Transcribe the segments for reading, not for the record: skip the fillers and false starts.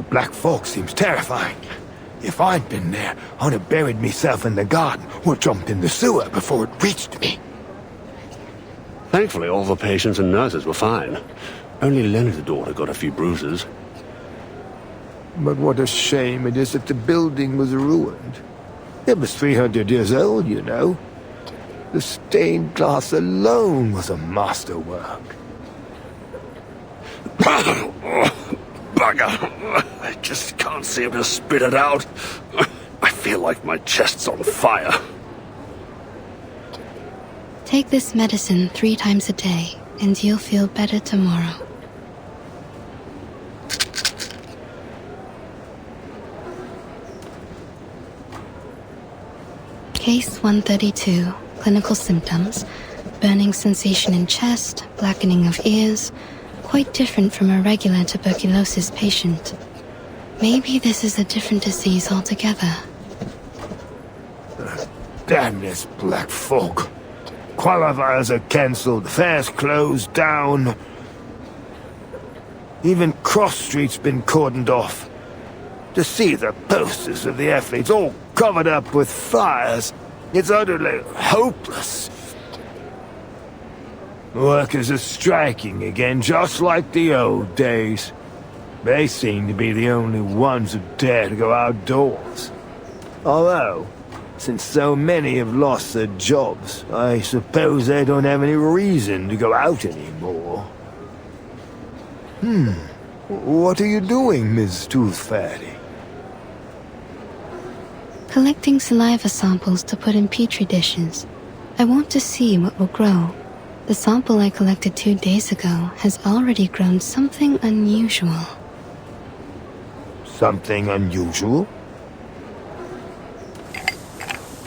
black fog seems terrifying. If I'd been there, I'd have buried myself in the garden or jumped in the sewer before it reached me. Thankfully, all the patients and nurses were fine. Only Leonard's daughter got a few bruises. But what a shame it is that the building was ruined. It was 300 years old, you know. The stained glass alone was a masterwork. Bugger! I just can't seem to spit it out. I feel like my chest's on fire. Take this medicine 3 times a day, and you'll feel better tomorrow. Case 132. Clinical symptoms: burning sensation in chest, blackening of ears. Quite different from a regular tuberculosis patient. Maybe this is a different disease altogether. Damn this black fog. Qualifiers are cancelled, fairs closed down. Even Cross Street's been cordoned off. To see the posters of the athletes all covered up with fires, it's utterly hopeless. Workers are striking again, just like the old days. They seem to be the only ones who dare to go outdoors. Although, since so many have lost their jobs, I suppose they don't have any reason to go out anymore. What are you doing, Ms. Tooth Fairy? Collecting saliva samples to put in Petri dishes. I want to see what will grow. The sample I collected 2 days ago has already grown something unusual. Something unusual?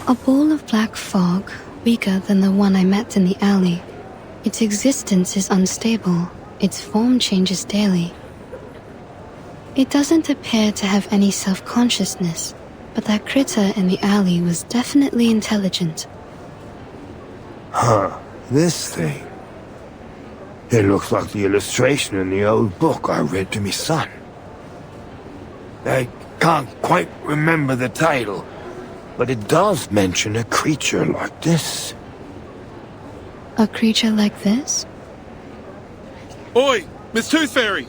A ball of black fog, weaker than the one I met in the alley. Its existence is unstable. Its form changes daily. It doesn't appear to have any self-consciousness, but that critter in the alley was definitely intelligent. Huh. This thing. It looks like the illustration in the old book I read to me son. I can't quite remember the title, but it does mention a creature like this. A creature like this? Oi, Miss Tooth Fairy!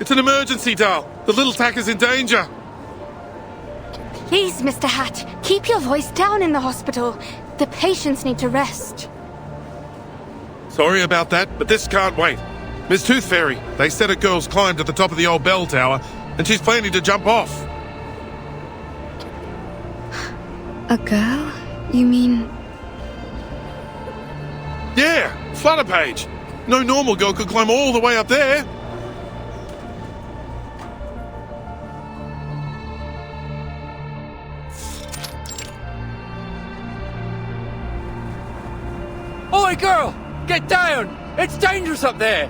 It's an emergency, Dal. The little tack is in danger. Please, Mr. Hat, keep your voice down in the hospital. The patients need to rest. Sorry about that, but this can't wait. Miss Tooth Fairy, they said a girl's climbed to the top of the old bell tower, and she's planning to jump off. A girl? You mean... Yeah, Flutterpage. No normal girl could climb all the way up there. Oi, girl! Get down! It's dangerous up there!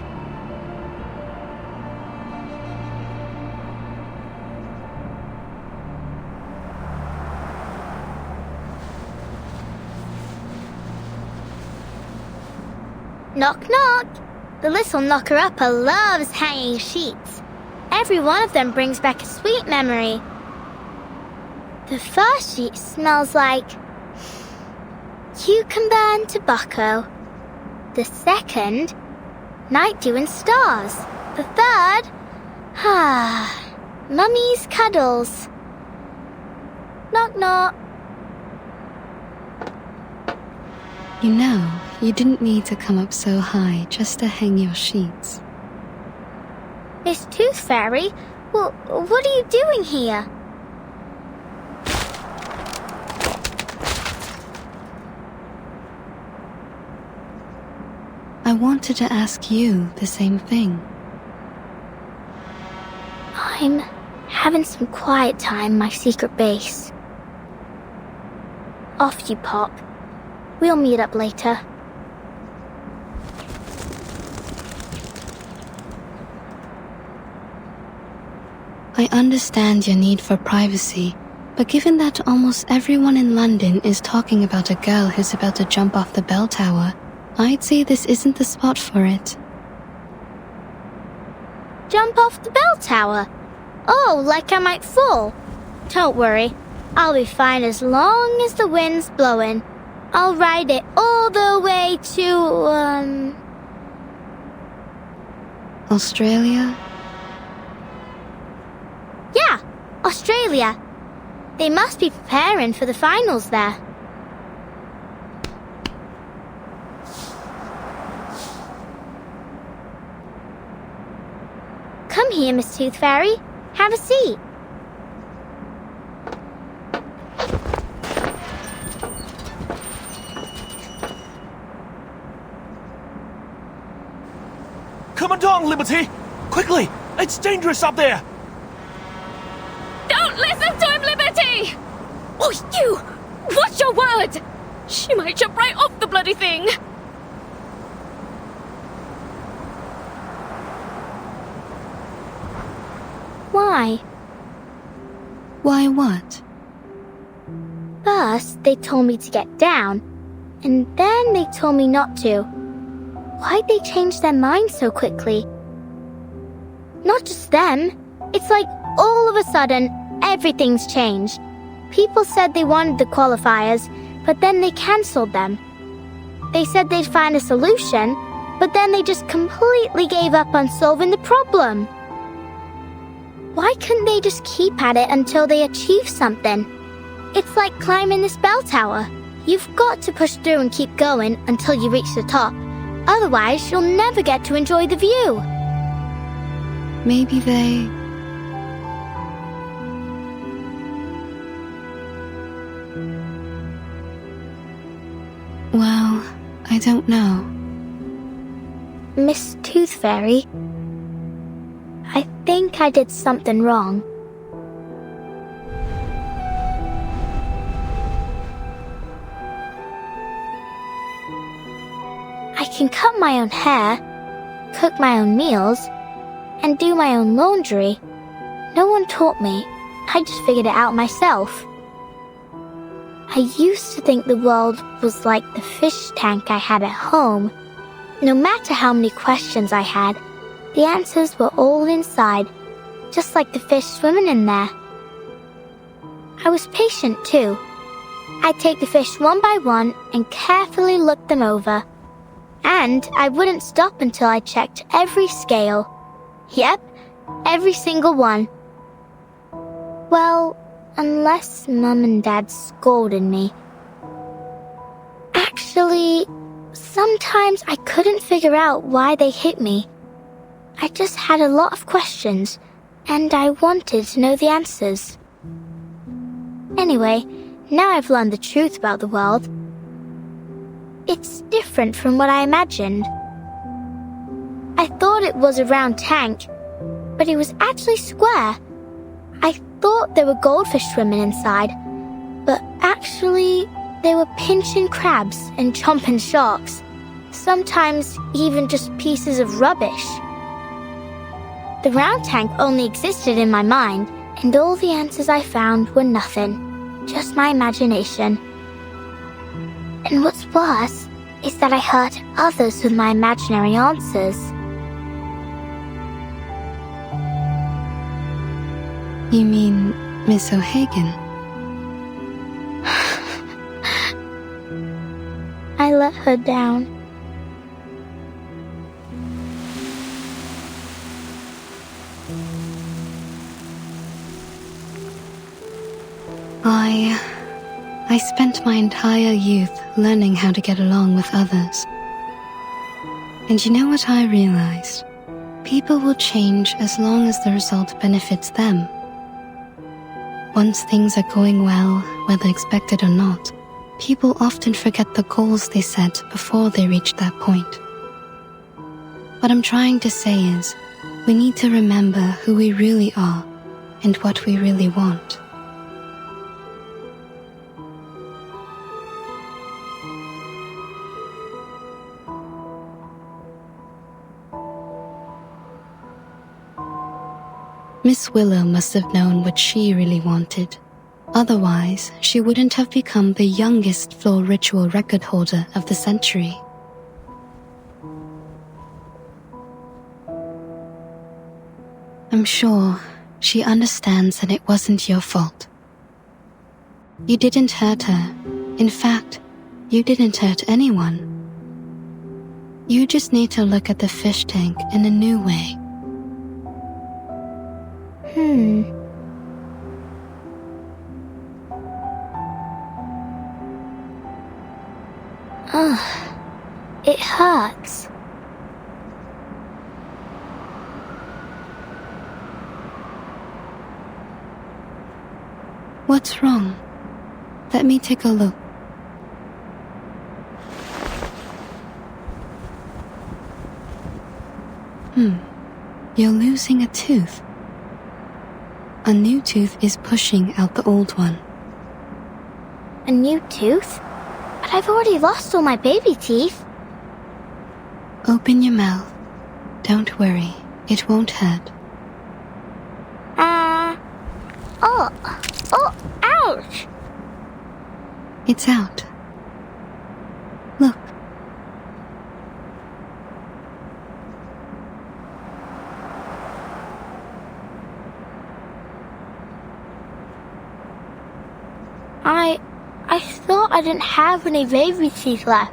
Knock, knock. The little knocker-upper loves hanging sheets. Every one of them brings back a sweet memory. The first sheet smells like cucumber and tobacco. The second, night dew and stars. The third, mummy's cuddles. Knock, knock. You know, you didn't need to come up so high just to hang your sheets. Miss Tooth Fairy, well, what are you doing here? I wanted to ask you the same thing. I'm having some quiet time in my secret base. Off you pop. We'll meet up later. I understand your need for privacy, but given that almost everyone in London is talking about a girl who's about to jump off the bell tower, I'd say this isn't the spot for it. Jump off the bell tower? Oh, like I might fall. Don't worry, I'll be fine as long as the wind's blowing. I'll ride it all the way to, Australia? Yeah, Australia. They must be preparing for the finals there. Come here, Miss Tooth Fairy. Have a seat. Come on, Liberty! Quickly! It's dangerous up there! Don't listen to him, Liberty! Oh, you! What's your word? She might jump right off the bloody thing. Why? Why what? First, they told me to get down, and then they told me not to. Why'd they change their minds so quickly? Not just them. It's like all of a sudden, everything's changed. People said they wanted the qualifiers, but then they cancelled them. They said they'd find a solution, but then they just completely gave up on solving the problem. Why couldn't they just keep at it until they achieve something? It's like climbing this bell tower. You've got to push through and keep going until you reach the top. Otherwise, you'll never get to enjoy the view. Maybe they... Well, I don't know. Miss Tooth Fairy, I think I did something wrong. I can cut my own hair, cook my own meals, and do my own laundry. No one taught me. I just figured it out myself. I used to think the world was like the fish tank I had at home. No matter how many questions I had, the answers were all inside, just like the fish swimming in there. I was patient too. I'd take the fish one by one and carefully look them over. And I wouldn't stop until I checked every scale. Yep, every single one. Well, unless Mum and Dad scolded me. Actually, sometimes I couldn't figure out why they hit me. I just had a lot of questions, and I wanted to know the answers. Anyway, now I've learned the truth about the world. It's different from what I imagined. I thought it was a round tank, but it was actually square. I thought there were goldfish swimming inside, but actually they were pinching crabs and chomping sharks. Sometimes even just pieces of rubbish. The round tank only existed in my mind, and all the answers I found were nothing, just my imagination. And what's worse is that I hurt others with my imaginary answers. You mean Miss O'Hagan? I let her down. I spent my entire youth learning how to get along with others. And you know what I realized? People will change as long as the result benefits them. Once things are going well, whether expected or not, people often forget the goals they set before they reach that point. What I'm trying to say is, we need to remember who we really are and what we really want. Miss Willow must have known what she really wanted. Otherwise, she wouldn't have become the youngest floor ritual record holder of the century. I'm sure she understands that it wasn't your fault. You didn't hurt her. In fact, you didn't hurt anyone. You just need to look at the fish tank in a new way. It hurts. What's wrong? Let me take a look. You're losing a tooth. A new tooth is pushing out the old one. A new tooth? But I've already lost all my baby teeth. Open your mouth. Don't worry, it won't hurt. Ouch! It's out. Look. I thought I didn't have any baby teeth left.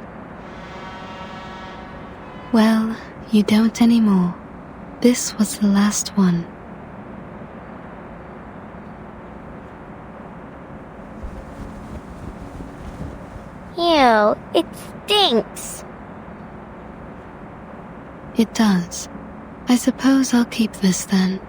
Well, you don't anymore. This was the last one. Ew, it stinks. It does. I suppose I'll keep this then.